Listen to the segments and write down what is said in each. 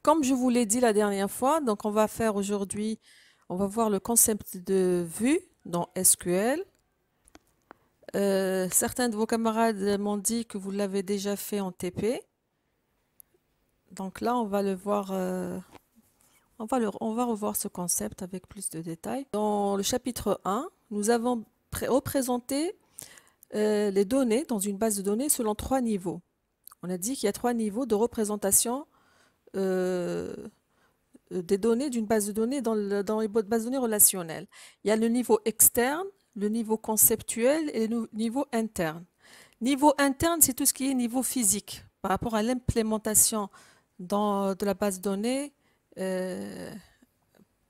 comme je vous l'ai dit la dernière fois, donc on va faire aujourd'hui, on va voir le concept de vue dans SQL. Certains de vos camarades m'ont dit que vous l'avez déjà fait en TP. Donc là, on va le voir, on va revoir ce concept avec plus de détails. Dans le chapitre 1, nous avons représenté les données dans une base de données selon 3 niveaux. On a dit qu'il y a 3 niveaux de représentation euh, des données d'une base de données dans les bases de données relationnelles. Il y a le niveau externe, le niveau conceptuel et le niveau interne. Niveau interne, c'est tout ce qui est niveau physique par rapport à l'implémentation de la base de données euh,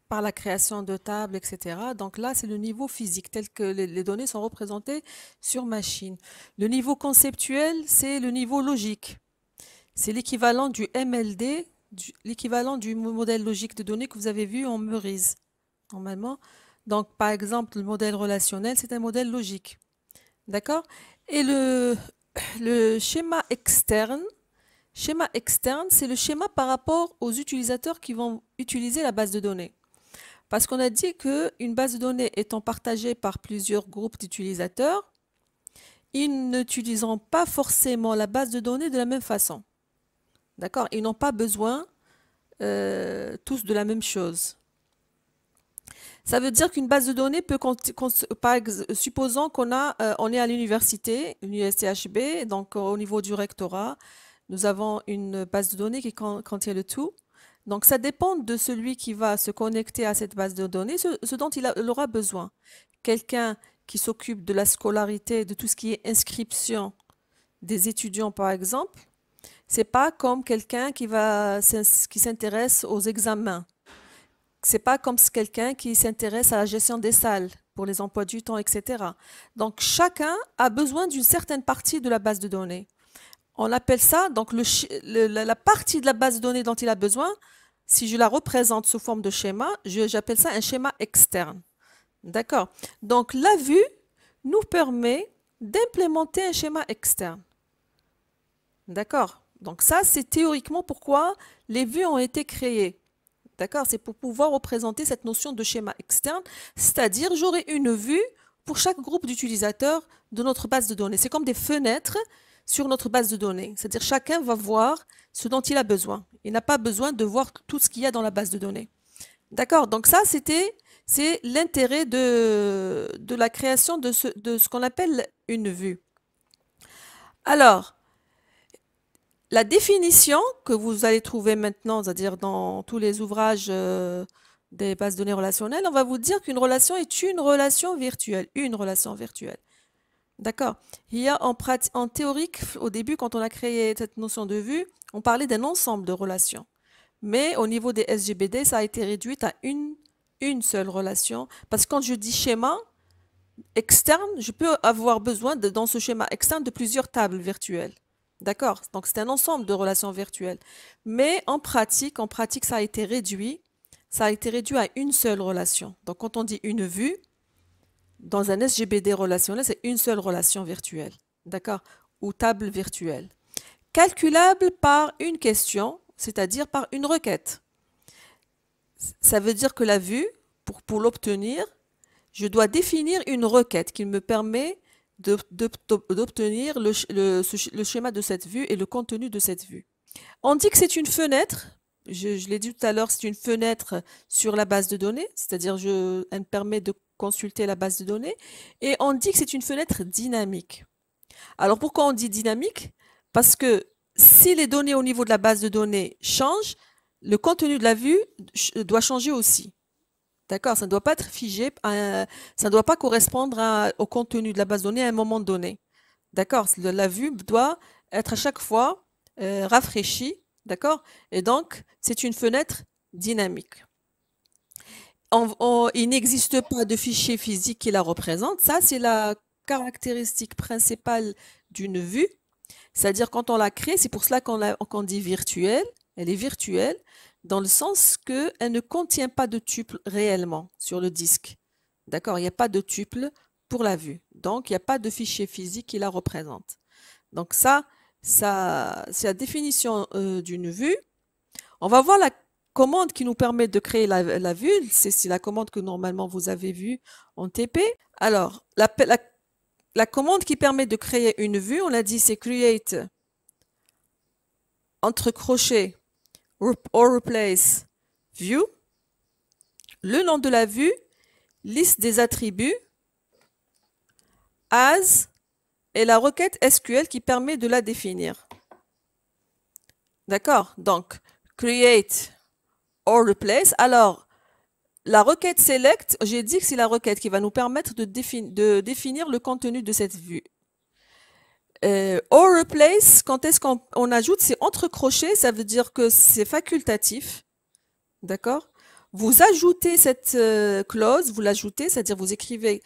par la création de tables, etc. Donc là, c'est le niveau physique, tel que les données sont représentées sur machine. Le niveau conceptuel, c'est le niveau logique. C'est l'équivalent du MLD, l'équivalent du modèle logique de données que vous avez vu en Meurize, normalement. Donc, par exemple, le modèle relationnel, c'est un modèle logique. D'accord? Et le schéma externe, c'est le schéma par rapport aux utilisateurs qui vont utiliser la base de données. Parce qu'on a dit qu'une base de données étant partagée par plusieurs groupes d'utilisateurs, ils n'utiliseront pas forcément la base de données de la même façon. D'accord? Ils n'ont pas besoin tous de la même chose. Ça veut dire qu'une base de données peut, supposons on est à l'université, l'USCHB, donc au niveau du rectorat, nous avons une base de données qui contient le tout. Donc ça dépend de celui qui va se connecter à cette base de données, ce dont il aura besoin. Quelqu'un qui s'occupe de la scolarité, de tout ce qui est inscription des étudiants, par exemple, c'est pas comme quelqu'un qui s'intéresse aux examens. C'est pas comme quelqu'un qui s'intéresse à la gestion des salles pour les emplois du temps, etc. Donc chacun a besoin d'une certaine partie de la base de données. On appelle ça donc la partie de la base de données dont il a besoin. Si je la représente sous forme de schéma, j'appelle ça un schéma externe. D'accord? Donc la vue nous permet d'implémenter un schéma externe. D'accord? Donc ça, c'est théoriquement pourquoi les vues ont été créées. D'accord? C'est pour pouvoir représenter cette notion de schéma externe, c'est-à-dire j'aurai une vue pour chaque groupe d'utilisateurs de notre base de données. C'est comme des fenêtres sur notre base de données. C'est-à-dire chacun va voir ce dont il a besoin. Il n'a pas besoin de voir tout ce qu'il y a dans la base de données. D'accord? Donc ça, c'est l'intérêt de la création de ce qu'on appelle une vue. Alors, la définition que vous allez trouver maintenant, c'est-à-dire dans tous les ouvrages des bases de données relationnelles, on va vous dire qu'une relation est une relation virtuelle. Une relation virtuelle. D'accord? Il y a en théorique, au début, quand on a créé cette notion de vue, on parlait d'un ensemble de relations. Mais au niveau des SGBD, ça a été réduit à une seule relation. Parce que quand je dis schéma externe, je peux avoir besoin, dans ce schéma externe, de plusieurs tables virtuelles. D'accord? Donc, c'est un ensemble de relations virtuelles. Mais en pratique, ça a été réduit. Ça a été réduit à une seule relation. Donc, quand on dit une vue, dans un SGBD relationnel, c'est une seule relation virtuelle. D'accord? Ou table virtuelle. Calculable par une question, c'est-à-dire par une requête. Ça veut dire que la vue, pour l'obtenir, je dois définir une requête qui me permet d'obtenir le schéma de cette vue et le contenu de cette vue. On dit que c'est une fenêtre, je l'ai dit tout à l'heure, c'est une fenêtre sur la base de données, c'est-à-dire elle me permet de consulter la base de données, et on dit que c'est une fenêtre dynamique. Alors pourquoi on dit dynamique? Parce que si les données au niveau de la base de données changent, le contenu de la vue doit changer aussi. D'accord? Ça ne doit pas être figé, ça ne doit pas correspondre au contenu de la base de données à un moment donné. D'accord? La vue doit être à chaque fois rafraîchie. D'accord? Et donc, c'est une fenêtre dynamique. Il n'existe pas de fichier physique qui la représente. Ça, c'est la caractéristique principale d'une vue. C'est-à-dire quand on la crée, c'est pour cela qu'on dit virtuelle. Elle est virtuelle dans le sens qu'elle ne contient pas de tuple réellement sur le disque. D'accord? Il n'y a pas de tuple pour la vue. Donc, il n'y a pas de fichier physique qui la représente. Donc ça c'est la définition d'une vue. On va voir la commande qui nous permet de créer la vue. C'est la commande que normalement vous avez vue en TP. Alors, la commande qui permet de créer une vue, on a dit c'est create entre crochets or replace view. Le nom de la vue, liste des attributs, as et la requête SQL qui permet de la définir. D'accord? Donc, create or replace. Alors, la requête select, j'ai dit que c'est la requête qui va nous permettre de définir le contenu de cette vue. Or replace, quand est-ce qu'on ajoute, c'est entre crochets, ça veut dire que c'est facultatif. D'accord? Vous ajoutez cette clause, vous l'ajoutez, c'est-à-dire vous écrivez.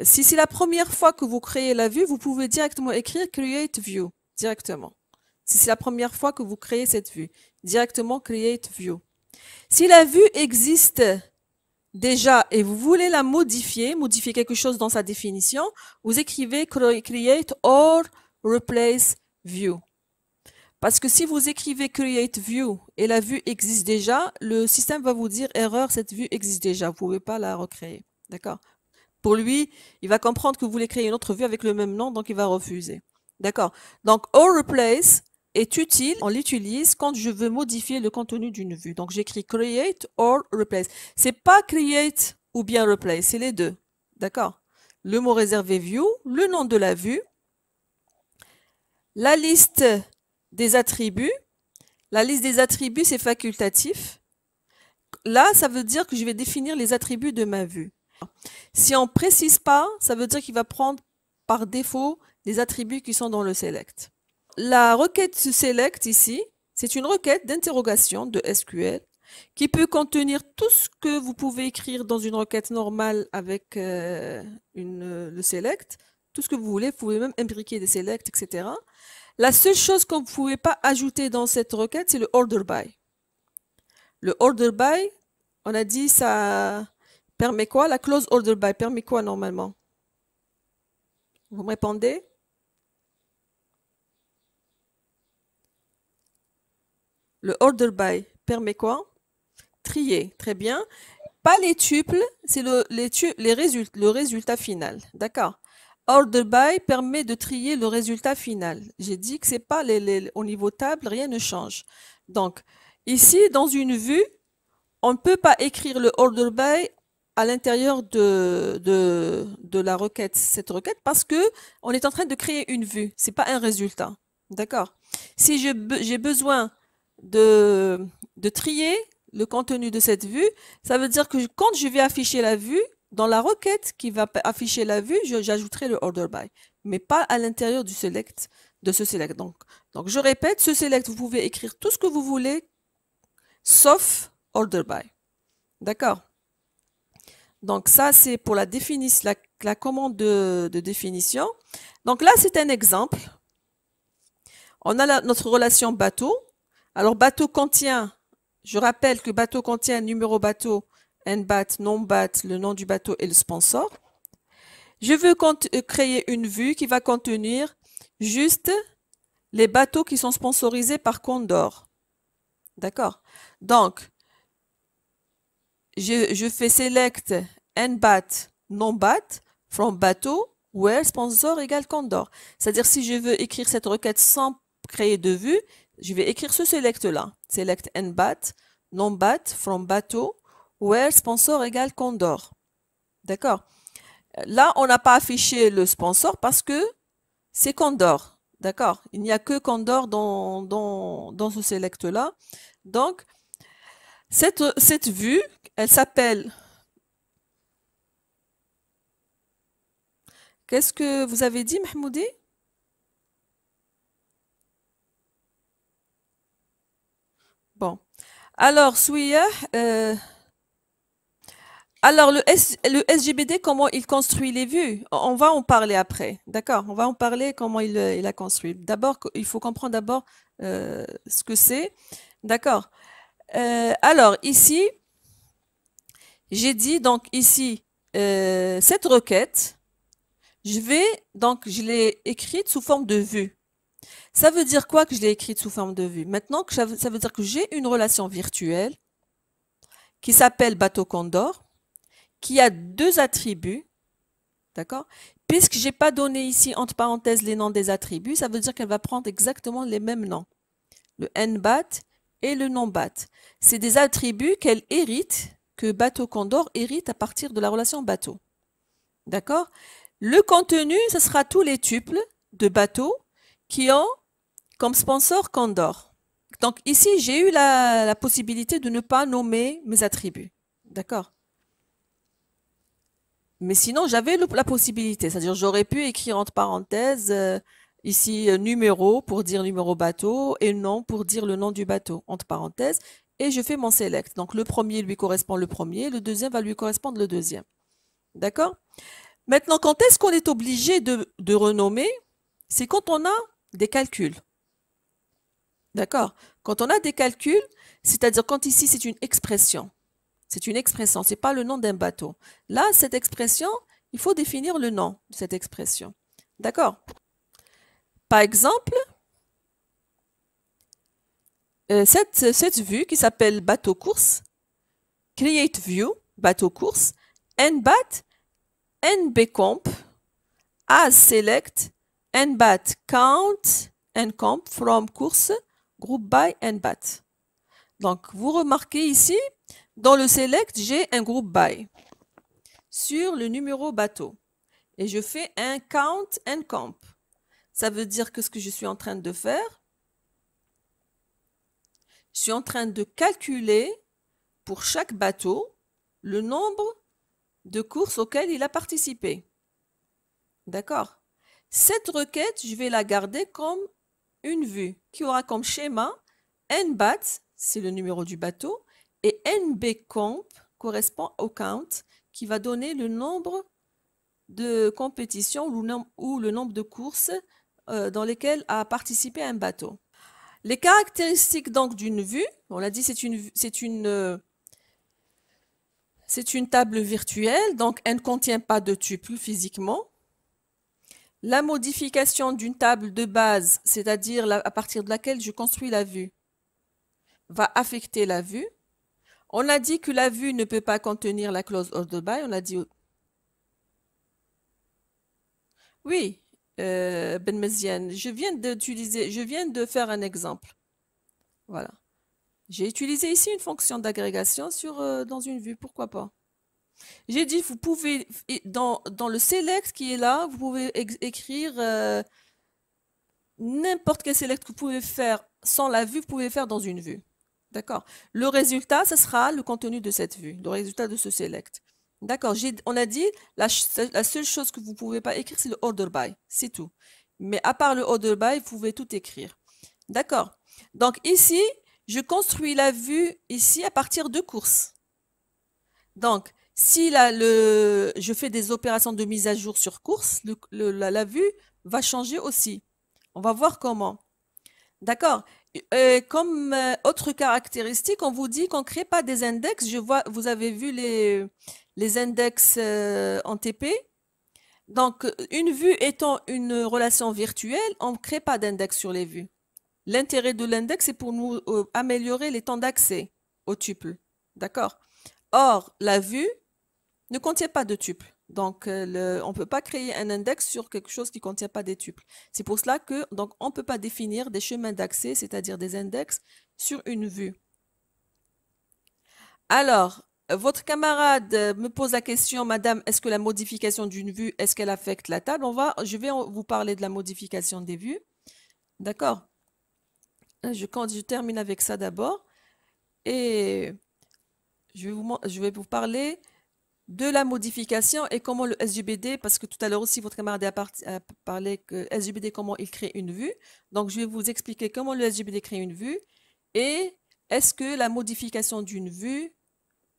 Si c'est la première fois que vous créez la vue, vous pouvez directement écrire create view, directement. Si c'est la première fois que vous créez cette vue, directement create view. Si la vue existe déjà et vous voulez la modifier quelque chose dans sa définition, vous écrivez create or replace view. Parce que si vous écrivez create view et la vue existe déjà, le système va vous dire erreur, cette vue existe déjà, vous ne pouvez pas la recréer. D'accord? Pour lui, il va comprendre que vous voulez créer une autre vue avec le même nom, donc il va refuser. D'accord? Donc, or replace est utile, on l'utilise quand je veux modifier le contenu d'une vue. Donc, j'écris create or replace. C'est pas create ou bien replace, c'est les deux. D'accord? Le mot réservé view, le nom de la vue, la liste des attributs. La liste des attributs, c'est facultatif. Là, ça veut dire que je vais définir les attributs de ma vue. Si on ne précise pas, ça veut dire qu'il va prendre par défaut les attributs qui sont dans le select. La requête select ici, c'est une requête d'interrogation de SQL qui peut contenir tout ce que vous pouvez écrire dans une requête normale avec le select, tout ce que vous voulez. Vous pouvez même imbriquer des selects, etc. La seule chose qu'on ne pouvait pas ajouter dans cette requête, c'est le order by. Le order by, on a dit ça permet quoi? La clause order by permet quoi normalement? Vous me répondez? Le order by permet quoi? Trier, très bien. Pas les tuples, c'est le résultat final. D'accord. Order by permet de trier le résultat final. J'ai dit que c'est pas au niveau table, rien ne change. Donc, ici, dans une vue, on ne peut pas écrire le order by à l'intérieur de la requête, cette requête, parce que on est en train de créer une vue. C'est pas un résultat. D'accord. Si j'ai besoin de trier le contenu de cette vue, ça veut dire que quand je vais afficher la vue, dans la requête qui va afficher la vue, j'ajouterai le order by, mais pas à l'intérieur du select, de ce select. Donc, je répète, ce select, vous pouvez écrire tout ce que vous voulez, sauf order by. D'accord? Donc, ça, c'est pour la commande de définition. Donc là, c'est un exemple. On a notre relation bateau. Alors, bateau contient, je rappelle que bateau contient numéro bateau, nbat, non-bat, le nom du bateau et le sponsor. Je veux créer une vue qui va contenir juste les bateaux qui sont sponsorisés par Condor. D'accord? Donc, je fais select nbat, non-bat, from bateau, where sponsor égale Condor. C'est-à-dire, si je veux écrire cette requête sans créer de vue, je vais écrire ce select-là. Select nbat, non-bat, from bateau, where sponsor égale Condor. D'accord? Là, on n'a pas affiché le sponsor parce que c'est Condor. D'accord? Il n'y a que Condor dans ce select-là. Donc, cette vue, elle s'appelle... Qu'est-ce que vous avez dit, Mahmoudi? Bon. Alors, Souya, alors le SGBD, comment il construit les vues? On va en parler après, d'accord? On va en parler comment il a construit. D'abord, il faut comprendre d'abord ce que c'est, d'accord? Alors ici, j'ai dit donc ici cette requête, je l'ai écrite sous forme de vue. Ça veut dire quoi que je l'ai écrite sous forme de vue? Maintenant, que ça veut dire que j'ai une relation virtuelle qui s'appelle bateau Condor, qui a deux attributs, d'accord? Puisque j'ai pas donné ici entre parenthèses les noms des attributs, ça veut dire qu'elle va prendre exactement les mêmes noms, le nbat et le non-bat. C'est des attributs qu'elle hérite, que bateau Condor hérite à partir de la relation bateau. D'accord? Le contenu, ce sera tous les tuples de bateau qui ont comme sponsor Condor. Donc ici, j'ai eu la possibilité de ne pas nommer mes attributs. D'accord? Mais sinon, j'avais la possibilité. C'est-à-dire, j'aurais pu écrire entre parenthèses, ici, numéro pour dire numéro bateau et nom pour dire le nom du bateau, entre parenthèses. Et je fais mon select. Donc, le premier lui correspond le premier, le deuxième va lui correspondre le deuxième. D'accord? Maintenant, quand est-ce qu'on est obligé de renommer? C'est quand on a des calculs. D'accord? Quand on a des calculs, c'est-à-dire quand ici c'est une expression. C'est une expression, c'est pas le nom d'un bateau. Là, cette expression, il faut définir le nom de cette expression. D'accord? Par exemple, cette vue qui s'appelle bateau course, create view, bateau course, nbat, nbcomp, as select, nbat count, ncomp from course, group by nbat. Donc, vous remarquez ici, dans le select, j'ai un groupe by sur le numéro bateau. Et je fais un count ncomp. Ça veut dire que ce que je suis en train de faire, je suis en train de calculer pour chaque bateau le nombre de courses auxquelles il a participé. D'accord? Cette requête, je vais la garder comme une vue qui aura comme schéma nbat, c'est le numéro du bateau, et nbcomp correspond au count qui va donner le nombre de compétitions ou le nombre de courses dans lesquelles a participé un bateau. Les caractéristiques donc d'une vue, on l'a dit, c'est une table virtuelle, donc elle ne contient pas de tuple physiquement. La modification d'une table de base, c'est-à-dire à partir de laquelle je construis la vue, va affecter la vue. On a dit que la vue ne peut pas contenir la clause order by, on a dit oui, Ben Meziane, je viens de faire un exemple. Voilà. J'ai utilisé ici une fonction d'agrégation dans une vue, pourquoi pas. J'ai dit, vous pouvez, dans le select qui est là, vous pouvez écrire n'importe quel select que vous pouvez faire sans la vue, vous pouvez faire dans une vue. D'accord? Le résultat, ce sera le contenu de cette vue, le résultat de ce select. D'accord? On a dit, la seule chose que vous ne pouvez pas écrire, c'est le order by. C'est tout. Mais à part le order by, vous pouvez tout écrire. D'accord? Donc ici, je construis la vue ici à partir de courses. Donc, si je fais des opérations de mise à jour sur course, la vue va changer aussi. On va voir comment. D'accord. Comme autre caractéristique, on vous dit qu'on ne crée pas des index. Vous avez vu les index en TP. Donc, une vue étant une relation virtuelle, on ne crée pas d'index sur les vues. L'intérêt de l'index, c'est pour nous améliorer les temps d'accès au tuple. D'accord? Or, la vue ne contient pas de tuple. Donc, on ne peut pas créer un index sur quelque chose qui ne contient pas des tuples. C'est pour cela que donc, on ne peut pas définir des chemins d'accès, c'est-à-dire des index, sur une vue. Alors, votre camarade me pose la question, Madame, est-ce que la modification d'une vue, est-ce qu'elle affecte la table? Je vais vous parler de la modification des vues. D'accord? Je termine avec ça d'abord. Et je vais vous parler de la modification et comment le SGBD, parce que tout à l'heure aussi votre camarade a parlé que SGBD, comment il crée une vue. Donc je vais vous expliquer comment le SGBD crée une vue et est-ce que la modification d'une vue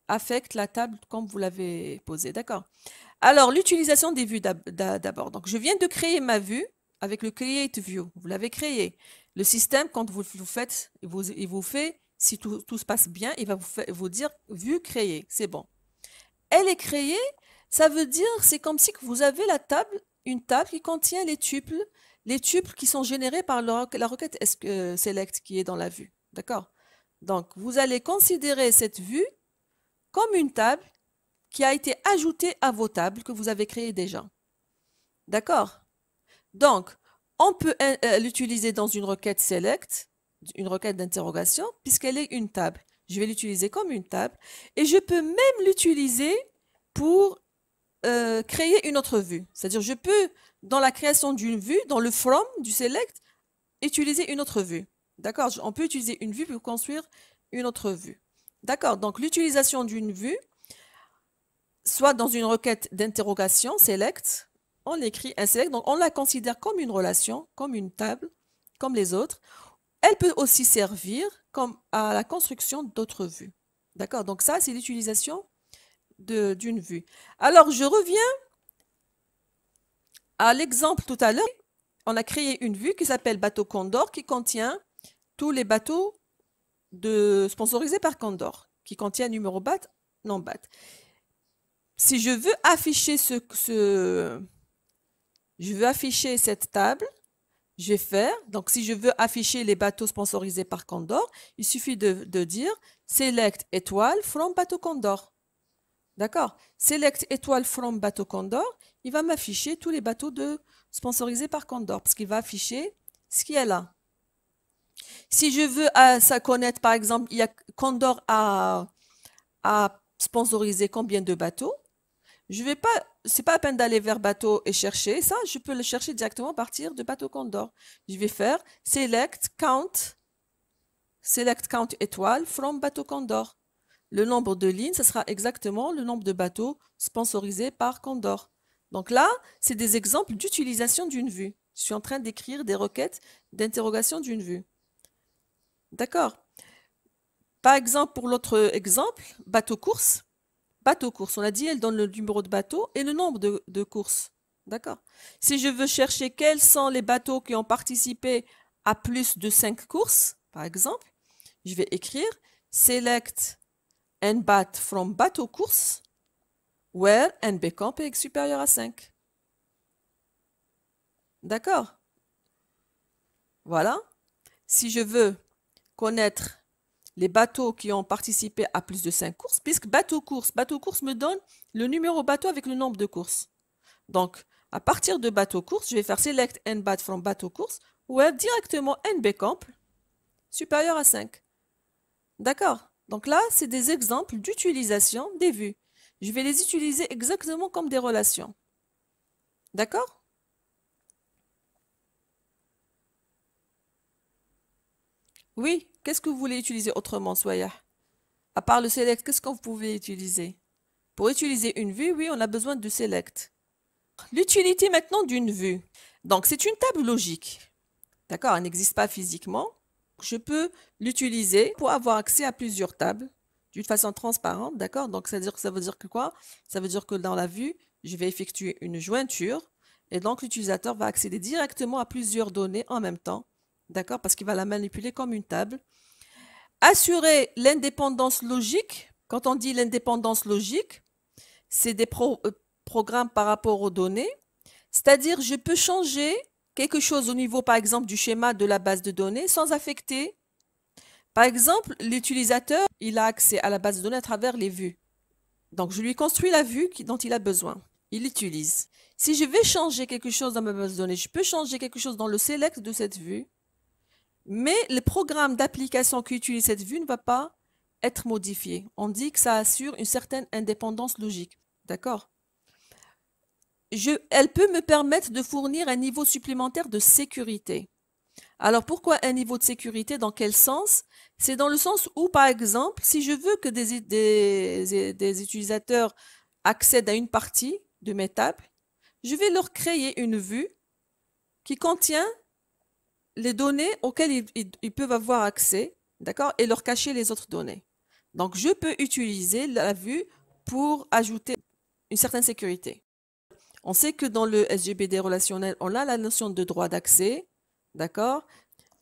affecte la table comme vous l'avez posé. D'accord. Alors l'utilisation des vues d'abord. Donc je viens de créer ma vue avec le Create View. Vous l'avez créé. Le système, quand vous faites, il vous fait, si tout se passe bien, il va vous dire vue créée. C'est bon. Elle est créée, ça veut dire, c'est comme si vous avez une table qui contient les tuples les tuples qui sont générés par la requête select qui est dans la vue. D'accord? Donc, vous allez considérer cette vue comme une table qui a été ajoutée à vos tables que vous avez créées déjà. D'accord? Donc, on peut l'utiliser dans une requête select, une requête d'interrogation, puisqu'elle est une table. Je vais l'utiliser comme une table et je peux même l'utiliser pour créer une autre vue. C'est-à-dire, je peux, dans la création d'une vue, dans le from du select, utiliser une autre vue. D'accord? On peut utiliser une vue pour construire une autre vue. D'accord? Donc, l'utilisation d'une vue, soit dans une requête d'interrogation, select, on écrit un select, donc on la considère comme une relation, comme une table, comme les autres. Elle peut aussi servir comme à la construction d'autres vues. D'accord? Donc ça, c'est l'utilisation d'une vue. Alors, je reviens à l'exemple tout à l'heure. On a créé une vue qui s'appelle bateau Condor, qui contient tous les bateaux sponsorisés par Condor, qui contient numéro BAT, non BAT. Si je veux afficher je veux afficher cette table, je vais faire, donc si je veux afficher les bateaux sponsorisés par Condor, il suffit de dire select étoile from bateau Condor. D'accord? Select étoile from bateau Condor, il va m'afficher tous les bateaux sponsorisés par Condor, parce qu'il va afficher ce qui est là. Si je veux ça connaître, par exemple, il y a Condor a sponsorisé combien de bateaux, je vais pas, c'est pas la peine d'aller vers bateau et chercher ça, je peux le chercher directement à partir de bateau Condor. Je vais faire select count étoile from bateau Condor. Le nombre de lignes, ce sera exactement le nombre de bateaux sponsorisés par Condor. Donc là, c'est des exemples d'utilisation d'une vue. Je suis en train d'écrire des requêtes d'interrogation d'une vue. D'accord? Par exemple, pour l'autre exemple, bateau course. Bateau course, on a dit, elle donne le numéro de bateau et le nombre de courses. D'accord? Si je veux chercher quels sont les bateaux qui ont participé à plus de 5 courses, par exemple, je vais écrire select nbat from bateau course where nbcamp est supérieur à 5. D'accord? Voilà. Si je veux connaître les bateaux qui ont participé à plus de 5 courses, puisque bateau course me donne le numéro bateau avec le nombre de courses. Donc, à partir de bateau course, je vais faire select nbat from bateau course, where directement nbcamp supérieur à 5. D'accord? Donc là, c'est des exemples d'utilisation des vues. Je vais les utiliser exactement comme des relations. D'accord? Oui, qu'est-ce que vous voulez utiliser autrement, Soya? À part le select, qu'est-ce que vous pouvez utiliser? Pour utiliser une vue, oui, on a besoin de select. L'utilité maintenant d'une vue. Donc, c'est une table logique. D'accord? Elle n'existe pas physiquement. Je peux l'utiliser pour avoir accès à plusieurs tables d'une façon transparente. D'accord? Donc, ça veut dire que quoi? Ça veut dire que dans la vue, je vais effectuer une jointure et donc l'utilisateur va accéder directement à plusieurs données en même temps. D'accord? Parce qu'il va la manipuler comme une table. Assurer l'indépendance logique. Quand on dit l'indépendance logique, c'est des programmes par rapport aux données. C'est-à-dire, je peux changer quelque chose au niveau, par exemple, du schéma de la base de données sans affecter. Par exemple, l'utilisateur, il a accès à la base de données à travers les vues. Donc, je lui construis la vue dont il a besoin. Il l'utilise. Si je vais changer quelque chose dans ma base de données, je peux changer quelque chose dans le select de cette vue, mais le programme d'application qui utilise cette vue ne va pas être modifié. On dit que ça assure une certaine indépendance logique. D'accord? Elle peut me permettre de fournir un niveau supplémentaire de sécurité. Alors, pourquoi un niveau de sécurité? Dans quel sens? C'est dans le sens où, par exemple, si je veux que des utilisateurs accèdent à une partie de mes tables, je vais leur créer une vue qui contient les données auxquelles ils peuvent avoir accès, d'accord, et leur cacher les autres données. Donc, je peux utiliser la vue pour ajouter une certaine sécurité. On sait que dans le SGBD relationnel, on a la notion de droit d'accès, d'accord?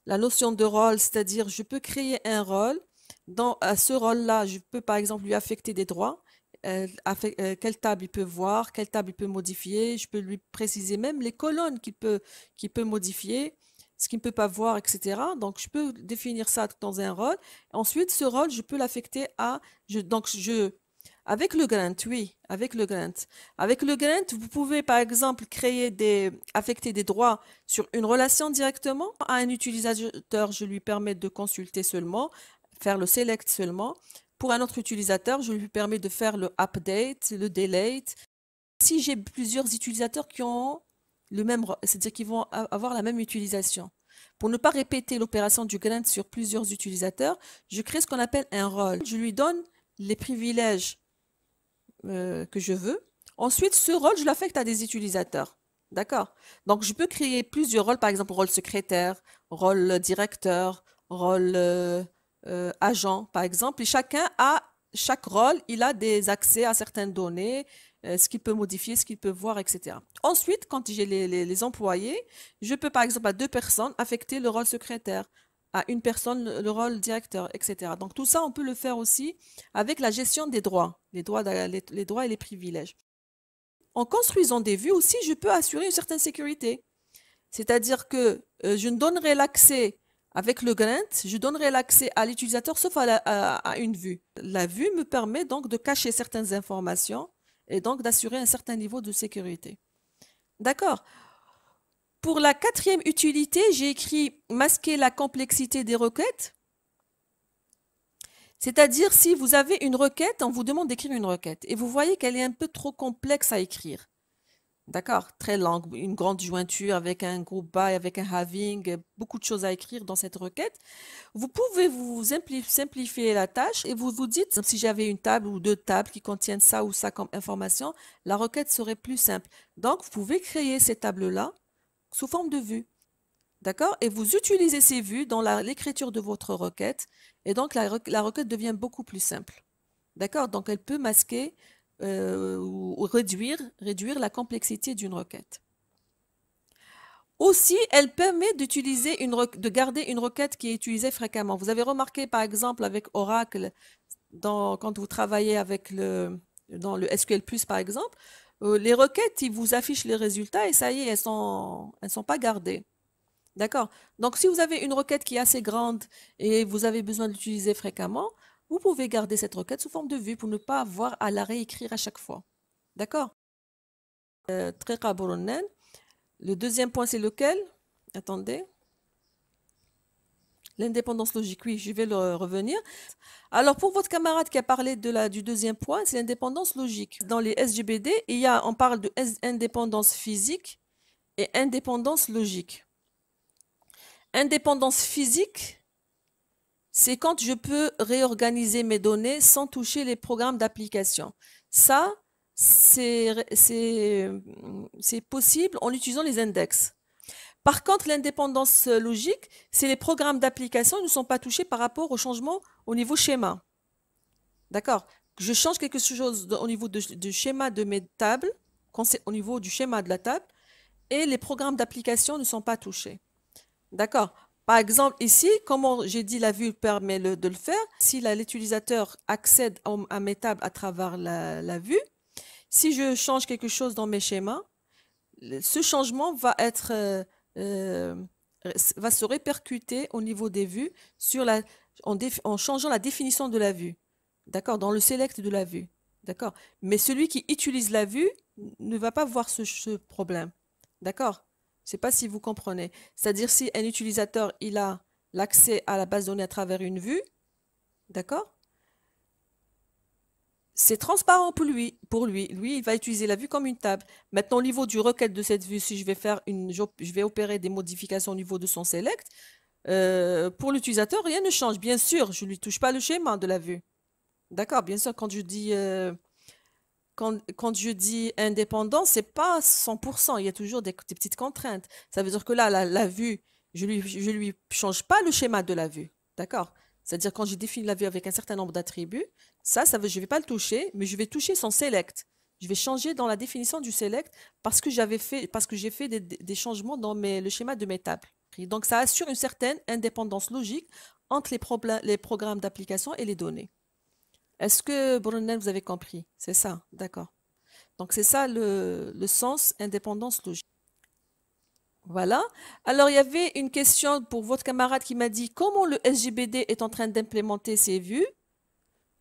La notion de rôle, c'est-à-dire je peux créer un rôle. À ce rôle-là, je peux par exemple lui affecter des droits quelle table il peut voir, quelle table il peut modifier. Je peux lui préciser même les colonnes qu'il peut modifier, ce qu'il ne peut pas voir, etc. Donc, je peux définir ça dans un rôle. Ensuite, ce rôle, je peux l'affecter à... avec le Grant, oui, avec le Grant. Avec le Grant, vous pouvez par exemple affecter des droits sur une relation directement. À un utilisateur, je lui permets de consulter seulement, faire le select seulement. Pour un autre utilisateur, je lui permets de faire le update, le delete. Si j'ai plusieurs utilisateurs qui ont le même, c'est-à-dire qu'ils vont avoir la même utilisation. Pour ne pas répéter l'opération du Grant sur plusieurs utilisateurs, je crée ce qu'on appelle un rôle. Je lui donne les privilèges que je veux. Ensuite, ce rôle, je l'affecte à des utilisateurs. D'accord? Donc, je peux créer plusieurs rôles, par exemple, rôle secrétaire, rôle directeur, rôle agent, par exemple. Et chaque rôle, il a des accès à certaines données, ce qu'il peut modifier, ce qu'il peut voir, etc. Ensuite, quand j'ai les employés, je peux, par exemple, à 2 personnes, affecter le rôle secrétaire, à une personne, le rôle directeur, etc. Donc, tout ça, on peut le faire aussi avec la gestion des droits, les droits et les privilèges. En construisant des vues aussi, je peux assurer une certaine sécurité. C'est-à-dire que je ne donnerai l'accès avec le Grant, je donnerai l'accès à l'utilisateur sauf à une vue. La vue me permet donc de cacher certaines informations et donc d'assurer un certain niveau de sécurité. D'accord? Pour la 4e utilité, j'ai écrit masquer la complexité des requêtes. C'est-à-dire, si vous avez une requête, on vous demande d'écrire une requête et vous voyez qu'elle est un peu trop complexe à écrire. D'accord? Très longue, une grande jointure avec un group by, avec un having, beaucoup de choses à écrire dans cette requête. Vous pouvez vous simplifier la tâche et vous vous dites, si j'avais une table ou 2 tables qui contiennent ça ou ça comme information, la requête serait plus simple. Donc, vous pouvez créer ces tables-là sous forme de vues. D'accord? Et vous utilisez ces vues dans l'écriture de votre requête et donc la requête devient beaucoup plus simple. D'accord? Donc, elle peut masquer ou réduire la complexité d'une requête. Aussi, elle permet de garder une requête qui est utilisée fréquemment. Vous avez remarqué, par exemple, avec Oracle, quand vous travaillez dans le SQL+, par exemple, les requêtes, ils vous affichent les résultats et ça y est, elles sont pas gardées. D'accord? Donc, si vous avez une requête qui est assez grande et vous avez besoin de l'utiliser fréquemment, vous pouvez garder cette requête sous forme de vue pour ne pas avoir à la réécrire à chaque fois. D'accord? Très Boronen. Le deuxième point, c'est lequel? Attendez. L'indépendance logique, oui, je vais le revenir. Alors, pour votre camarade qui a parlé du deuxième point, c'est l'indépendance logique. Dans les SGBD, on parle de indépendance physique et indépendance logique. Indépendance physique, c'est quand je peux réorganiser mes données sans toucher les programmes d'application. Ça, c'est possible en utilisant les index. Par contre, l'indépendance logique, c'est les programmes d'application qui ne sont pas touchés par rapport au changement au niveau schéma. D'accord? Je change quelque chose au niveau du schéma de mes tables, au niveau du schéma de la table, et les programmes d'application ne sont pas touchés. D'accord? Par exemple, ici, comme j'ai dit, la vue permet de le faire. Si l'utilisateur accède à mes tables à travers la vue, si je change quelque chose dans mes schémas, ce changement va se répercuter au niveau des vues en changeant la définition de la vue. D'accord? Dans le select de la vue. D'accord? Mais celui qui utilise la vue ne va pas voir ce problème. D'accord? Je ne sais pas si vous comprenez. C'est-à-dire si un utilisateur il a l'accès à la base de données à travers une vue, d'accord? C'est transparent pour lui. Lui, il va utiliser la vue comme une table. Maintenant, au niveau du requête de cette vue, si je vais opérer des modifications au niveau de son select, pour l'utilisateur, rien ne change. Bien sûr, je ne lui touche pas le schéma de la vue. D'accord? Bien sûr, quand je dis indépendant, c'est pas 100%, il y a toujours des petites contraintes. Ça veut dire que là, la vue, je lui change pas le schéma de la vue. D'accord? C'est-à-dire quand je définis la vue avec un certain nombre d'attributs, je vais pas le toucher, mais je vais toucher son select. Je vais changer dans la définition du select parce que j'ai fait des changements dans le schéma de mes tables. Donc, ça assure une certaine indépendance logique entre les programmes d'application et les données. Est-ce que, Brunel, vous avez compris? C'est ça, d'accord. Donc, c'est ça le sens indépendance logique. Voilà. Alors, il y avait une question pour votre camarade qui m'a dit comment le SGBD est en train d'implémenter ses vues.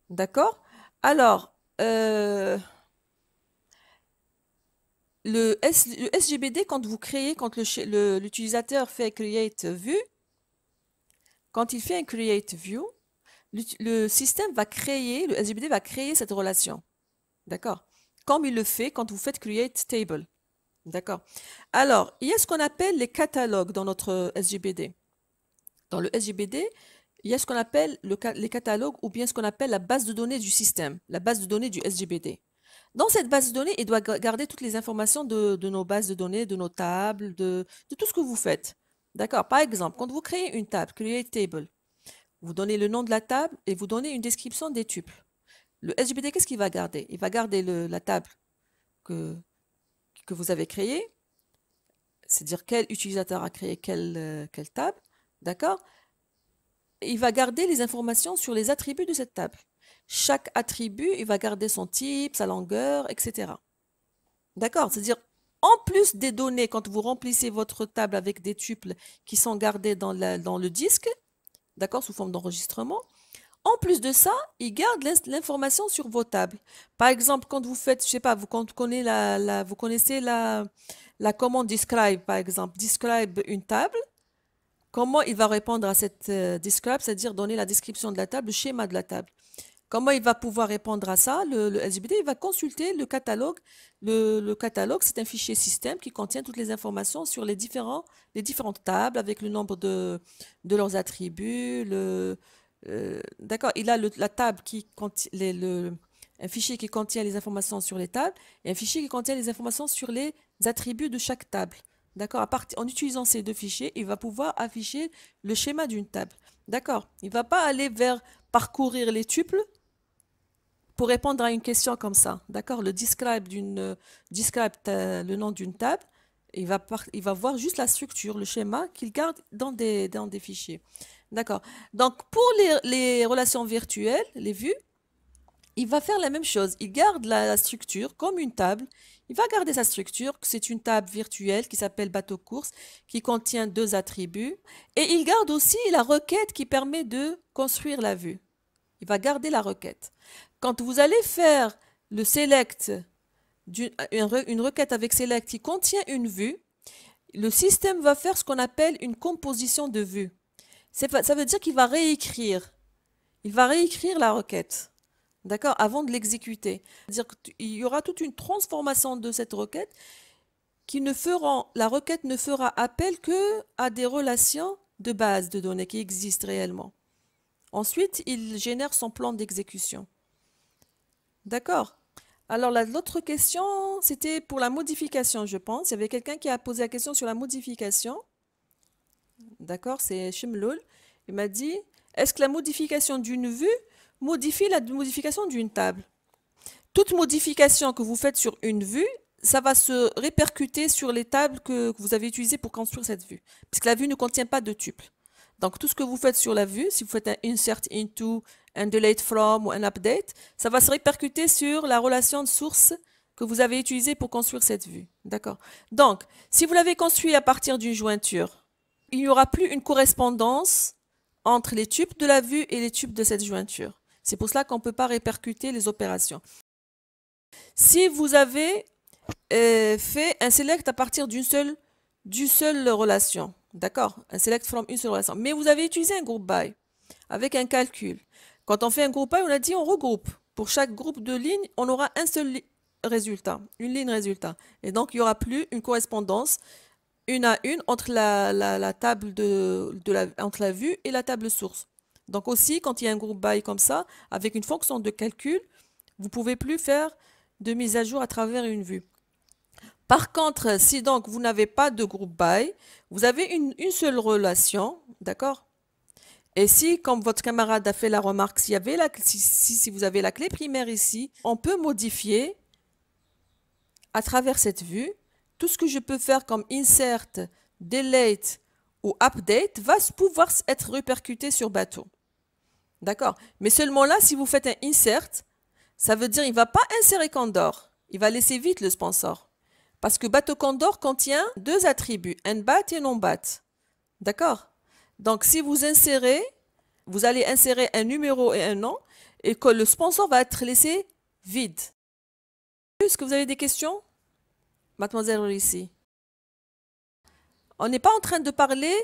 D'accord? Alors, le SGBD, quand vous créez, quand l'utilisateur fait create view, quand il fait un create view, le système va créer, le SGBD va créer cette relation. D'accord? Comme il le fait quand vous faites create table. D'accord? Alors, il y a ce qu'on appelle les catalogues dans notre SGBD. Dans le SGBD, il y a ce qu'on appelle les catalogues ou bien ce qu'on appelle la base de données du système, la base de données du SGBD. Dans cette base de données, il doit garder toutes les informations de nos bases de données, de nos tables, de tout ce que vous faites. D'accord? Par exemple, quand vous créez une table, create table, vous donnez le nom de la table et vous donnez une description des tuples. Le SGBD, qu'est-ce qu'il va garder? Il va garder la table que vous avez créée, c'est-à-dire quel utilisateur a créé quelle table, d'accord? Il va garder les informations sur les attributs de cette table. Chaque attribut, il va garder son type, sa longueur, etc. D'accord? C'est-à-dire, en plus des données, quand vous remplissez votre table avec des tuples qui sont gardés dans le disque, d'accord, sous forme d'enregistrement, en plus de ça, il garde l'information sur vos tables. Par exemple, quand vous faites, je sais pas, vous connaissez la commande describe, par exemple, describe une table. Comment il va répondre à cette describe, c'est-à-dire donner la description de la table, le schéma de la table. Comment il va pouvoir répondre à ça? Le SGBD, il va consulter le catalogue. Le catalogue, c'est un fichier système qui contient toutes les informations sur les différentes tables avec le nombre de leurs attributs. D'accord, il a la table qui contient un fichier qui contient les informations sur les tables et un fichier qui contient les informations sur les attributs de chaque table. D'accord, en utilisant ces deux fichiers, il va pouvoir afficher le schéma d'une table. D'accord, il ne va pas aller vers parcourir les tuples pour répondre à une question comme ça. D'accord, describe le nom d'une table, il va voir juste la structure, le schéma qu'il garde dans des fichiers. D'accord. Donc, pour les relations virtuelles, les vues, il va faire la même chose. Il garde la structure comme une table. Il va garder sa structure, c'est une table virtuelle qui s'appelle bateau course, qui contient deux attributs. Et il garde aussi la requête qui permet de construire la vue. Il va garder la requête. Quand vous allez faire le select, une requête avec select qui contient une vue, le système va faire ce qu'on appelle une composition de vue. Ça veut dire qu'il va réécrire. Il va réécrire la requête. D'accord? Avant de l'exécuter. C'est-à-dire qu'il y aura toute une transformation de cette requête la requête ne fera appel que à des relations de base de données qui existent réellement. Ensuite, il génère son plan d'exécution. D'accord? Alors, l'autre question, c'était pour la modification, je pense. Il y avait quelqu'un qui a posé la question sur la modification. D'accord? C'est Shimloul. Il m'a dit, est-ce que la modification d'une vue modifie la modification d'une table? Toute modification que vous faites sur une vue, ça va se répercuter sur les tables que vous avez utilisées pour construire cette vue. Puisque la vue ne contient pas de tuples. Donc, tout ce que vous faites sur la vue, si vous faites un insert into, un delete from ou un update, ça va se répercuter sur la relation de source que vous avez utilisée pour construire cette vue. D'accord? Donc, si vous l'avez construit à partir d'une jointure, il n'y aura plus une correspondance entre les tuples de la vue et les tuples de cette jointure. C'est pour cela qu'on ne peut pas répercuter les opérations. Si vous avez fait un select à partir d'une seule relation, d'accord? Un select from une seule relation. Mais vous avez utilisé un group by avec un calcul. Quand on fait un group by, on a dit on regroupe. Pour chaque groupe de lignes, on aura un seul résultat, une ligne résultat. Et donc, il n'y aura plus une correspondance une à une entre la table entre la vue et la table source. Donc aussi, quand il y a un group by comme ça, avec une fonction de calcul, vous ne pouvez plus faire de mise à jour à travers une vue. Par contre, si donc vous n'avez pas de group by, vous avez une seule relation, d'accord? Et si, comme votre camarade a fait la remarque, si vous avez la clé primaire ici, on peut modifier à travers cette vue. Tout ce que je peux faire comme insert, delete ou update va pouvoir être répercuté sur bateau. D'accord? Mais seulement là, si vous faites un insert, ça veut dire il ne va pas insérer Condor. Il va laisser vite le sponsor. Parce que bateau Condor contient deux attributs, un bat et non bat. D'accord? Donc si vous insérez, vous allez insérer un numéro et un nom et que le sponsor va être laissé vide. Est-ce que vous avez des questions, mademoiselle ici? On n'est pas en train de parler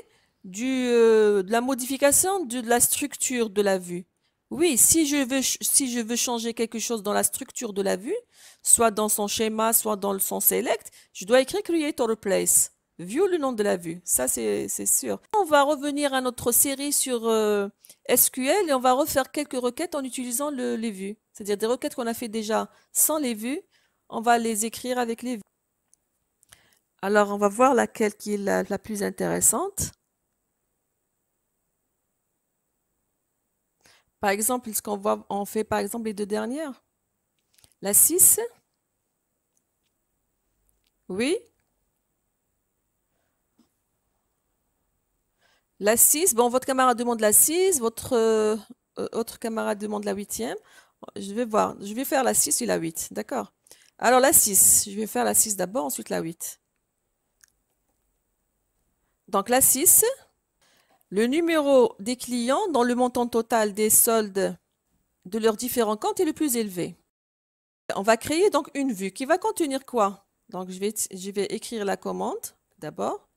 de la modification de la structure de la vue. Oui, si je veux changer quelque chose dans la structure de la vue, soit dans son schéma, soit dans son select, je dois écrire Create or Replace. View le nom de la vue, ça c'est sûr. On va revenir à notre série sur SQL et on va refaire quelques requêtes en utilisant les vues. C'est-à-dire des requêtes qu'on a fait déjà sans les vues, on va les écrire avec les vues. Alors, on va voir laquelle qui est la plus intéressante. Par exemple, ce qu'on voit, on fait par exemple les deux dernières. La 6. Oui. La 6. Bon, votre camarade demande la 6. Votre autre camarade demande la 8e. Je vais voir. Je vais faire la 6 et la 8. D'accord. Alors, la 6. Je vais faire la 6 d'abord, ensuite la 8. Donc, la 6. Le numéro des clients dans le montant total des soldes de leurs différents comptes est le plus élevé. On va créer donc une vue qui va contenir quoi? Donc, je vais écrire la commande d'abord.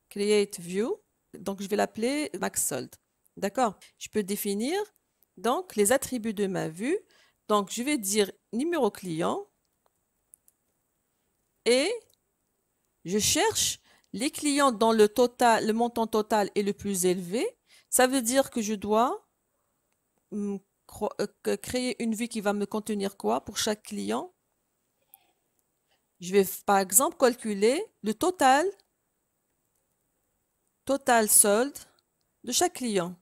Create view. Donc, je vais l'appeler maxSold. D'accord? Je peux définir donc les attributs de ma vue. Donc, je vais dire numéro client et je cherche les clients dont le montant total est le plus élevé. Ça veut dire que je dois créer une vue qui va me contenir quoi pour chaque client? Je vais par exemple calculer le total solde de chaque client.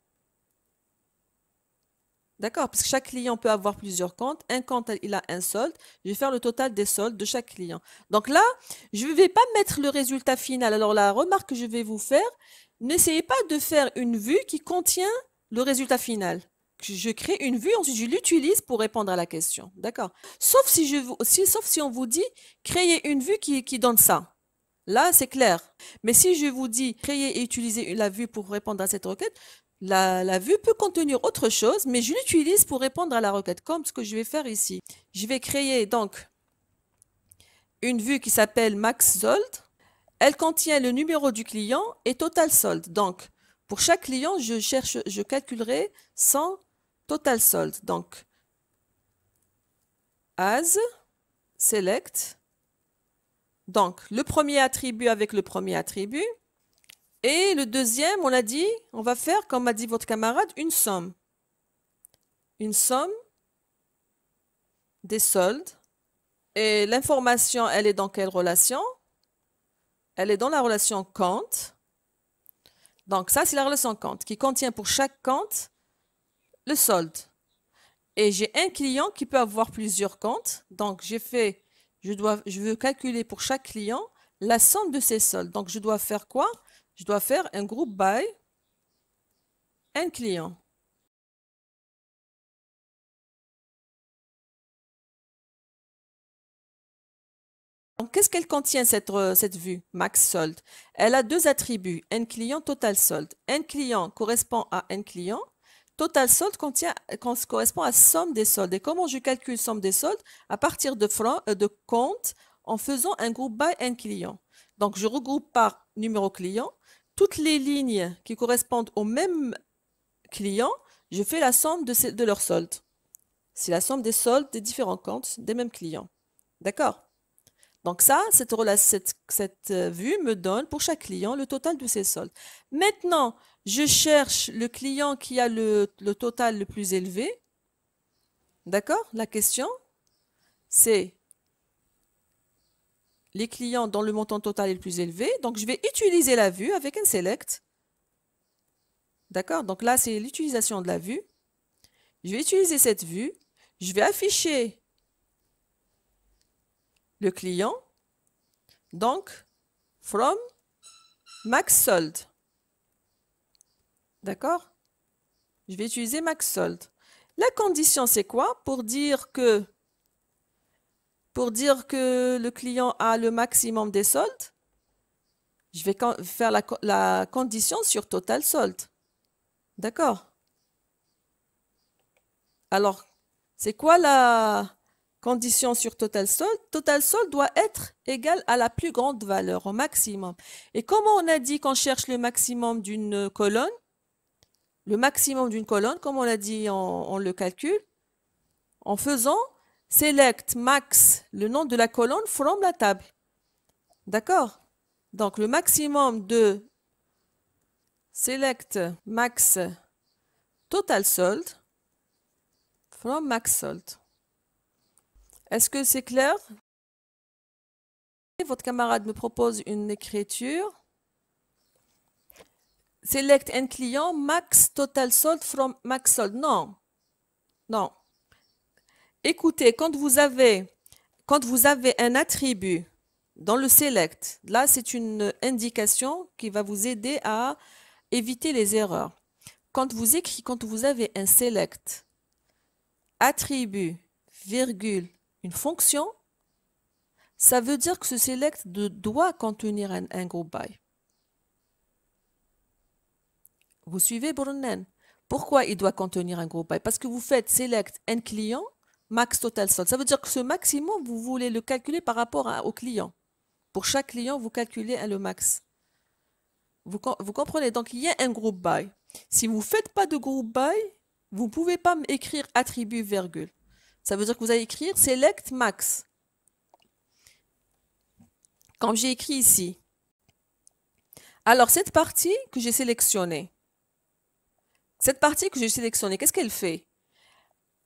D'accord? Parce que chaque client peut avoir plusieurs comptes. Un compte, il a un solde. Je vais faire le total des soldes de chaque client. Donc là, je ne vais pas mettre le résultat final. Alors la remarque que je vais vous faire, n'essayez pas de faire une vue qui contient le résultat final. Je crée une vue, ensuite je l'utilise pour répondre à la question. D'accord? Sauf si on vous dit créer une vue qui donne ça. Là, c'est clair. Mais si je vous dis créer et utiliser la vue pour répondre à cette requête, la vue peut contenir autre chose, mais je l'utilise pour répondre à la requête, comme ce que je vais faire ici. Je vais créer donc une vue qui s'appelle maxSold. Elle contient le numéro du client et total solde. Donc, pour chaque client, je calculerai son total solde. Donc, as select. Donc, le premier attribut avec le premier attribut. Et le deuxième, on a dit, on va faire, comme a dit votre camarade, une somme. Une somme des soldes. Et l'information, elle est dans quelle relation? Elle est dans la relation compte. Donc ça, c'est la relation compte qui contient pour chaque compte le solde. Et j'ai un client qui peut avoir plusieurs comptes. Donc je veux calculer pour chaque client la somme de ces soldes. Donc je dois faire quoi? Je dois faire un group by un client. Donc, qu'est-ce qu'elle contient cette vue max solde? Elle a deux attributs, un client, total solde. Un client correspond à un client. Total solde correspond à somme des soldes. Et comment je calcule somme des soldes? À partir de compte en faisant un groupe by un client. Donc, je regroupe par numéro client. Toutes les lignes qui correspondent au même client, je fais la somme de leurs soldes. C'est la somme des soldes des différents comptes des mêmes clients. D'accord? Donc ça, cette vue me donne pour chaque client le total de ses soldes. Maintenant, je cherche le client qui a le total le plus élevé. D'accord? La question, c'est les clients dont le montant total est le plus élevé. Donc, je vais utiliser la vue avec un select. D'accord? Donc là, c'est l'utilisation de la vue. Je vais utiliser cette vue. Je vais afficher le client. Donc, from max sold. D'accord? Je vais utiliser max solde. La condition, c'est quoi? Pour dire que le client a le maximum des soldes, je vais faire la condition sur total solde. D'accord? Alors, c'est quoi la condition sur total solde? Total solde doit être égal à la plus grande valeur, au maximum. Et comment on a dit qu'on cherche le maximum d'une colonne? Le maximum d'une colonne, comme on l'a dit, on le calcule en faisant select max, le nom de la colonne from la table. D'accord? Donc, le maximum de select max total solde from max solde. Est-ce que c'est clair? Votre camarade me propose une écriture. Select un client max total solde from max solde. Non. Non. Écoutez, quand vous avez un attribut dans le select, là, c'est une indication qui va vous aider à éviter les erreurs. Quand vous avez un select, attribut, virgule, une fonction, ça veut dire que ce select doit contenir un group by. Vous suivez, Brunnen? Pourquoi il doit contenir un group by? Parce que vous faites select un client, max total solde. Ça veut dire que ce maximum, vous voulez le calculer par rapport au client. Pour chaque client, vous calculez le max. Vous comprenez? Donc, il y a un group by. Si vous ne faites pas de group by, vous ne pouvez pas écrire attribut, virgule. Ça veut dire que vous allez écrire select max. Comme j'ai écrit ici. Alors, cette partie que j'ai sélectionnée, qu'est-ce qu'elle fait?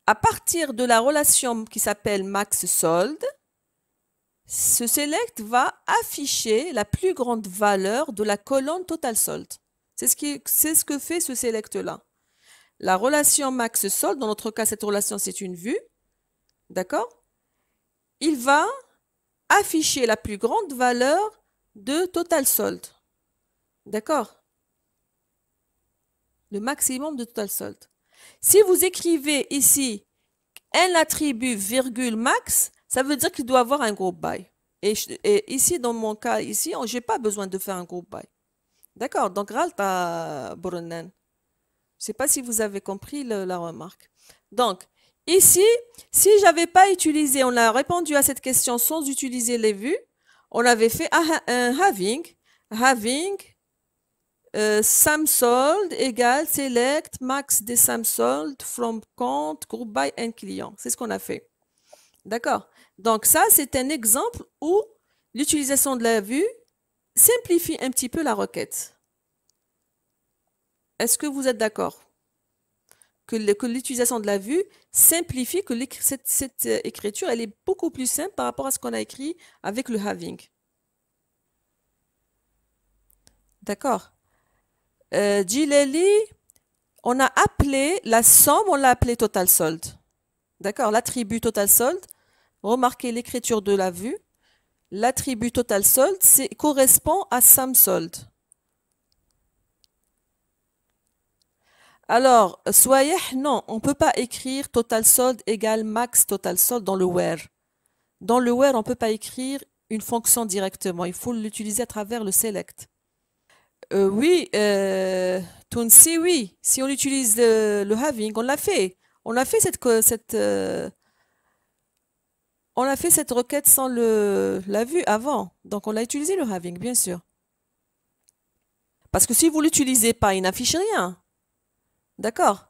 À partir de la relation qui s'appelle max solde, ce select va afficher la plus grande valeur de la colonne total solde. C'est ce que fait ce select-là. La relation max solde, dans notre cas, cette relation, c'est une vue. D'accord? Il va afficher la plus grande valeur de total solde. D'accord? Le maximum de total solde. Si vous écrivez ici un attribut virgule max, ça veut dire qu'il doit avoir un group by. Et ici, dans mon cas, ici, je n'ai pas besoin de faire un group by. D'accord? Donc, Ralta Brunnen. Je ne sais pas si vous avez compris la remarque. Donc, ici, si je n'avais pas utilisé, on a répondu à cette question sans utiliser les vues, on avait fait un having sum solde égale select max des sum solde from compte group by un client. C'est ce qu'on a fait. D'accord? Donc ça, c'est un exemple où l'utilisation de la vue simplifie un petit peu la requête. Est-ce que vous êtes d'accord? Que l'utilisation de la vue simplifie, que cette écriture, elle est beaucoup plus simple par rapport à ce qu'on a écrit avec le having. D'accord? Gileli, on a appelé la somme, on l'a appelé total solde. D'accord? L'attribut total solde, remarquez l'écriture de la vue. L'attribut total solde correspond à sum solde. Alors, soyez, non, on ne peut pas écrire total solde égale max total solde dans le where. Dans le where, on ne peut pas écrire une fonction directement. Il faut l'utiliser à travers le select. Oui, Tunsi, oui. Si on utilise le having, on l'a fait. On a fait on a fait cette requête sans la vue avant. Donc, on a utilisé le having, bien sûr. Parce que si vous ne l'utilisez pas, il n'affiche rien. D'accord?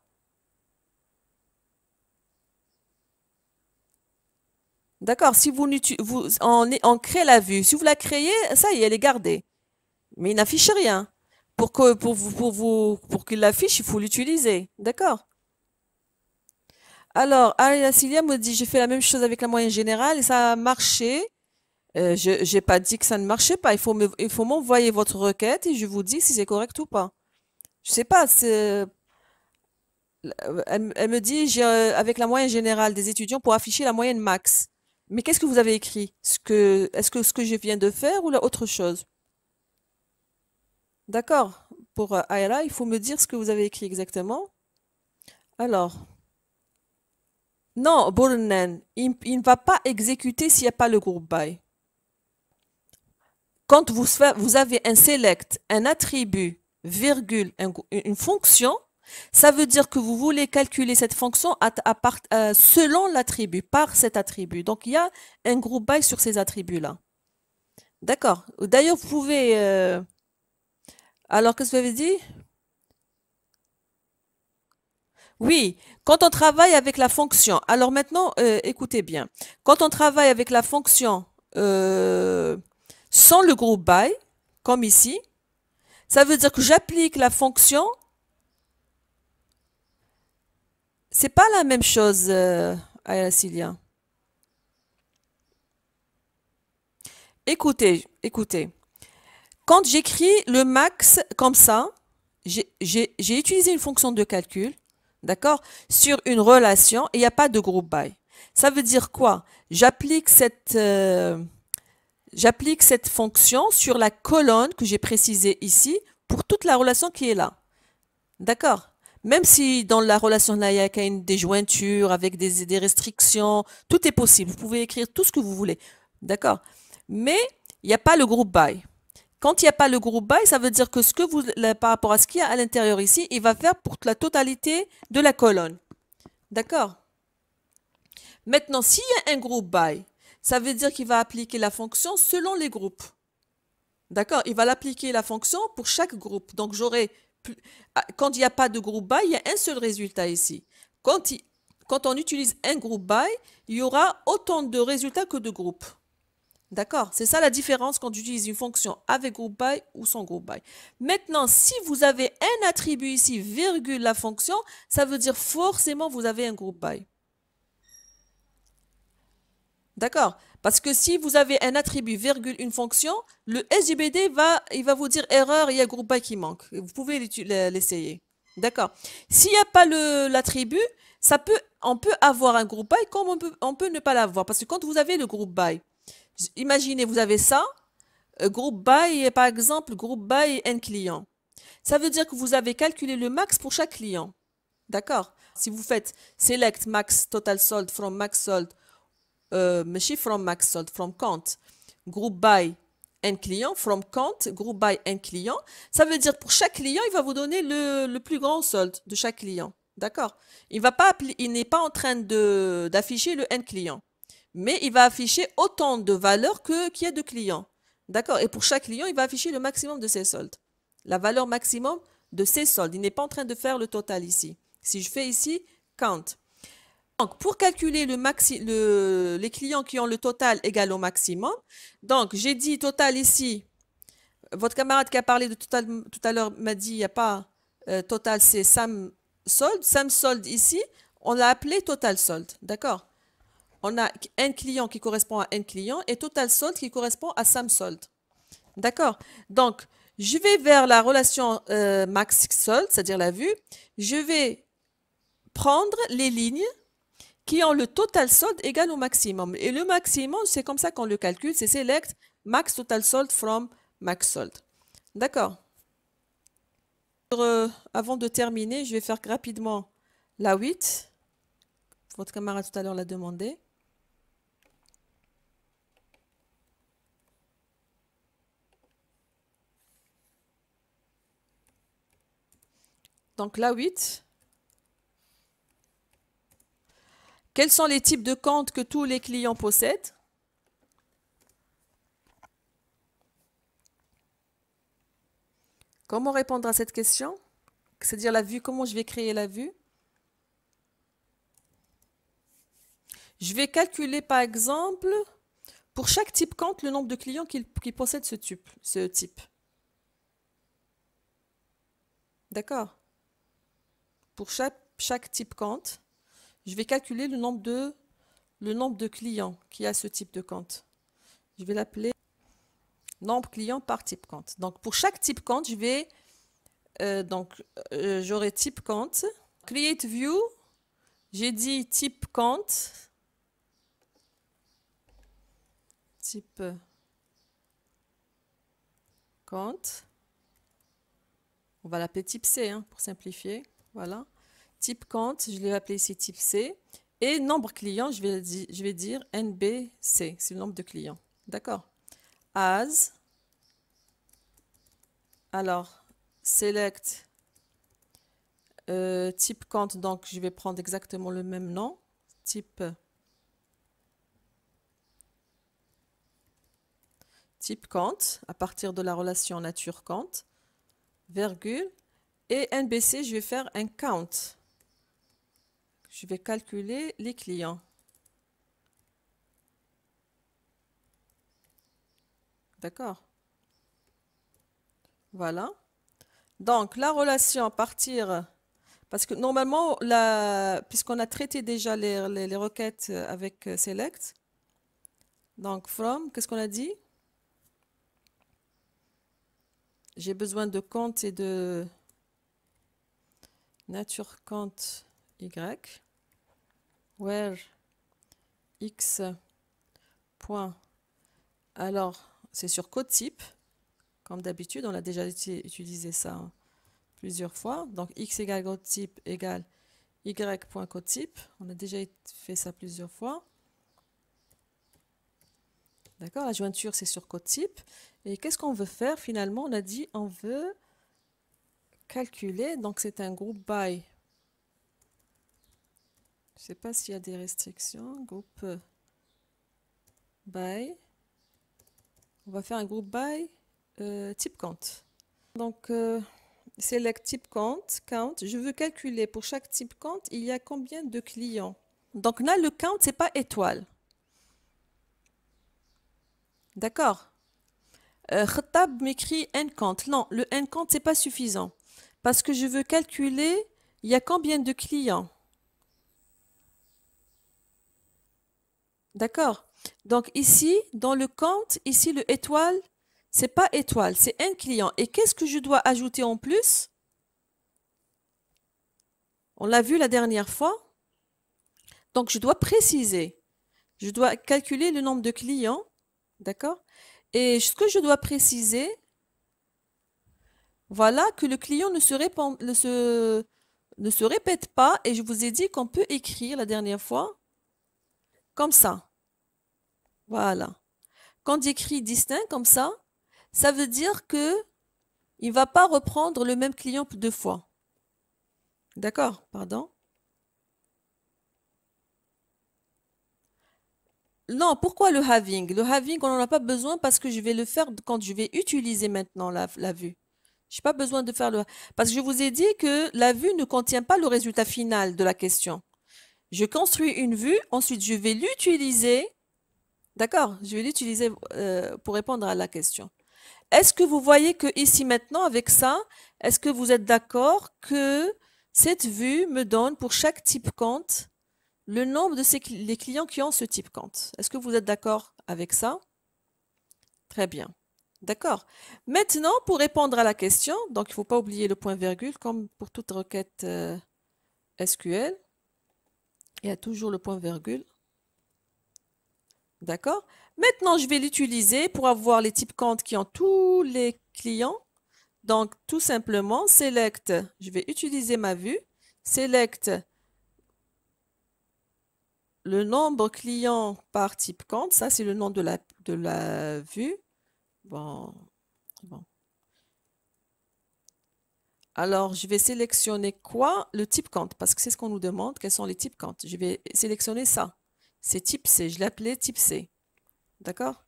D'accord. Si on crée la vue. Si vous la créez, ça y est, elle est gardée. Mais il n'affiche rien. Pour qu'il l'affiche, il faut l'utiliser. D'accord? Alors, Aria Cilia me dit, j'ai fait la même chose avec la moyenne générale et ça a marché. Je n'ai pas dit que ça ne marchait pas. Il faut m'envoyer votre requête et je vous dis si c'est correct ou pas. Je sais pas. Elle me dit, avec la moyenne générale des étudiants pour afficher la moyenne max. Mais qu'est-ce que vous avez écrit? Est-ce que ce que je viens de faire ou autre chose? D'accord. Pour Aira, il faut me dire ce que vous avez écrit exactement. Alors, non, Bournen, il ne va pas exécuter s'il n'y a pas le groupe by. Quand vous avez un select, un attribut, virgule, une fonction, ça veut dire que vous voulez calculer cette fonction selon l'attribut, par cet attribut. Donc, il y a un groupe by sur ces attributs-là. D'accord. D'ailleurs, vous pouvez... Alors, qu'est-ce que vous avez dit? Oui, quand on travaille avec la fonction. Alors maintenant, écoutez bien. Quand on travaille avec la fonction euh, sans le groupe by, comme ici, ça veut dire que j'applique la fonction. C'est pas la même chose, Cilia. Écoutez, écoutez. Quand j'écris le max comme ça, j'ai utilisé une fonction de calcul, d'accord, sur une relation et il n'y a pas de groupe by. Ça veut dire quoi? J'applique cette fonction sur la colonne que j'ai précisée ici pour toute la relation qui est là. D'accord? Même si dans la relation là, il y a des jointures avec des restrictions, tout est possible. Vous pouvez écrire tout ce que vous voulez. D'accord? Mais il n'y a pas le groupe by. Quand il n'y a pas le groupe by, ça veut dire que par rapport à ce qu'il y a à l'intérieur ici, il va faire pour la totalité de la colonne. D'accord? Maintenant, s'il y a un groupe by, ça veut dire qu'il va appliquer la fonction selon les groupes. D'accord? Il va l'appliquer la fonction pour chaque groupe. Donc, quand il n'y a pas de groupe by, il y a un seul résultat ici. Quand on utilise un groupe by, il y aura autant de résultats que de groupes. D'accord? C'est ça la différence quand j'utilise une fonction avec groupe by ou sans groupe by. Maintenant, si vous avez un attribut ici, virgule la fonction, ça veut dire forcément vous avez un groupe by. D'accord? Parce que si vous avez un attribut, virgule, une fonction, le SGBD il va vous dire erreur, il y a groupe by qui manque. Vous pouvez l'essayer. D'accord? S'il n'y a pas l'attribut, on peut avoir un groupe by comme on peut ne pas l'avoir. Parce que quand vous avez le groupe by, imaginez, vous avez ça, groupe by, par exemple, groupe by n client. Ça veut dire que vous avez calculé le max pour chaque client. D'accord? Si vous faites select max total sold from max sold, ماشي from max sold, from count, group by n client, from count, group by n client, ça veut dire pour chaque client, il va vous donner le plus grand solde de chaque client. D'accord? Il n'est pas en train d'afficher le n client, mais il va afficher autant de valeurs qu'il y a de clients. D'accord? Et pour chaque client, il va afficher le maximum de ses soldes. La valeur maximum de ses soldes. Il n'est pas en train de faire le total ici. Si je fais ici, count. Donc, pour calculer les clients qui ont le total égal au maximum, donc j'ai dit total ici. Votre camarade qui a parlé de total tout à l'heure m'a dit il n'y a pas total, c'est Sam solde. Sam solde ici, on l'a appelé total solde. D'accord? On a un client qui correspond à un client et total solde qui correspond à Sam solde. D'accord? Donc, je vais vers la relation max solde, c'est-à-dire la vue. Je vais prendre les lignes qui ont le total solde égal au maximum. Et le maximum, c'est comme ça qu'on le calcule, c'est select max total solde from max solde. D'accord. Avant de terminer, je vais faire rapidement la 8. Votre camarade tout à l'heure l'a demandé. Donc la 8. Quels sont les types de comptes que tous les clients possèdent? Comment répondre à cette question? C'est-à-dire la vue, comment je vais créer la vue? Je vais calculer par exemple, pour chaque type compte, le nombre de clients qui possèdent ce type. D'accord? Pour chaque type compte, je vais calculer le nombre de clients qui a ce type de compte. Je vais l'appeler nombre client par type compte. Donc, pour chaque type compte, j'aurai type compte. Create view, j'ai dit type compte. Type compte. On va l'appeler type C pour simplifier. Voilà. type count, je l'ai appelé ici type C. Et nombre client, je vais dire NBC, c'est le nombre de clients. D'accord. As, alors, select type count, donc je vais prendre exactement le même nom. Type count, à partir de la relation nature count, virgule, et NBC, je vais faire un count. Je vais calculer les clients. D'accord. Voilà. Donc, la relation à partir... Parce que normalement, puisqu'on a traité déjà les requêtes avec select, donc from, qu'est-ce qu'on a dit? J'ai besoin de count et de nature count y, where x point, alors c'est sur code type, comme d'habitude, on a déjà utilisé ça plusieurs fois, donc x égale code type égale y.code type, on a déjà fait ça plusieurs fois. D'accord, la jointure c'est sur code type. Et qu'est-ce qu'on veut faire finalement? On a dit on veut calculer, donc c'est un groupe by. Je ne sais pas s'il y a des restrictions. Groupe by. On va faire un groupe by type count. Donc select type count. Je veux calculer pour chaque type count, il y a combien de clients. Donc là, le count, c'est pas étoile. D'accord. Khattab m'écrit n-count. Non, le n-count, c'est pas suffisant. Parce que je veux calculer, il y a combien de clients. D'accord. Donc ici, dans le count, ici le étoile, c'est pas étoile, c'est un client. Et qu'est-ce que je dois ajouter en plus? On l'a vu la dernière fois. Donc je dois préciser. Je dois calculer le nombre de clients. D'accord? Et ce que je dois préciser, voilà, que le client ne se répète pas. Et je vous ai dit qu'on peut écrire la dernière fois comme ça. Voilà. Quand j'écris distinct comme ça veut dire que il ne va pas reprendre le même client deux fois. D'accord? Pardon? Non, pourquoi le having? Le having, on n'en a pas besoin parce que je vais le faire quand je vais utiliser maintenant la vue. Je n'ai pas besoin de faire le... Parce que je vous ai dit que la vue ne contient pas le résultat final de la question. Je construis une vue, ensuite je vais l'utiliser. D'accord? Je vais l'utiliser pour répondre à la question. Est-ce que vous voyez que ici maintenant, avec ça, est-ce que vous êtes d'accord que cette vue me donne pour chaque type compte le nombre de les clients qui ont ce type compte? Est-ce que vous êtes d'accord avec ça? Très bien. D'accord. Maintenant, pour répondre à la question, donc il ne faut pas oublier le point virgule, comme pour toute requête SQL, il y a toujours le point virgule. D'accord? Maintenant, je vais l'utiliser pour avoir les types comptes qui ont tous les clients. Donc, tout simplement, select, je vais utiliser ma vue, select le nombre client par type compte, ça c'est le nom de la vue. Bon. Alors, je vais sélectionner quoi? Le type compte, parce que c'est ce qu'on nous demande, quels sont les types comptes. Je vais sélectionner ça. C'est type C, je l'ai appelé type C. D'accord?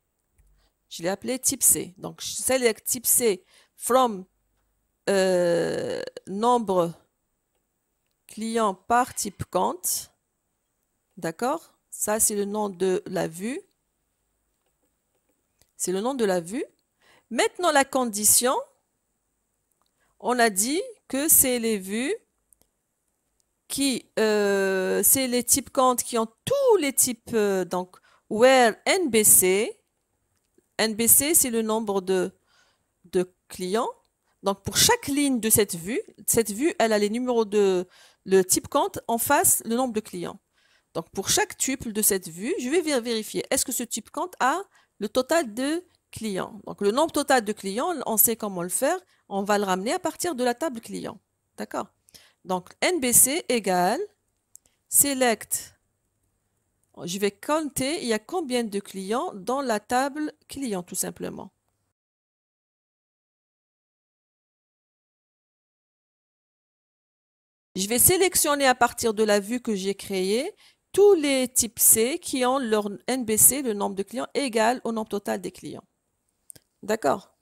Je l'ai appelé type C. Donc, je select type C from nombre client par type compte. D'accord? Ça, c'est le nom de la vue. C'est le nom de la vue. Maintenant, la condition, on a dit que c'est les vues qui, c'est les types compte qui ont tous les types, donc, where NBC. NBC, c'est le nombre de clients. Donc, pour chaque ligne de cette vue, elle a les numéros de le type compte en face, le nombre de clients. Donc, pour chaque tuple de cette vue, je vais vérifier, est-ce que ce type compte a le total de clients? Donc, le nombre total de clients, on sait comment le faire. On va le ramener à partir de la table client. D'accord? Donc, NBC égale select. Je vais compter, il y a combien de clients dans la table client, tout simplement. Je vais sélectionner à partir de la vue que j'ai créée tous les types C qui ont leur NBC, le nombre de clients, égal au nombre total des clients. D'accord?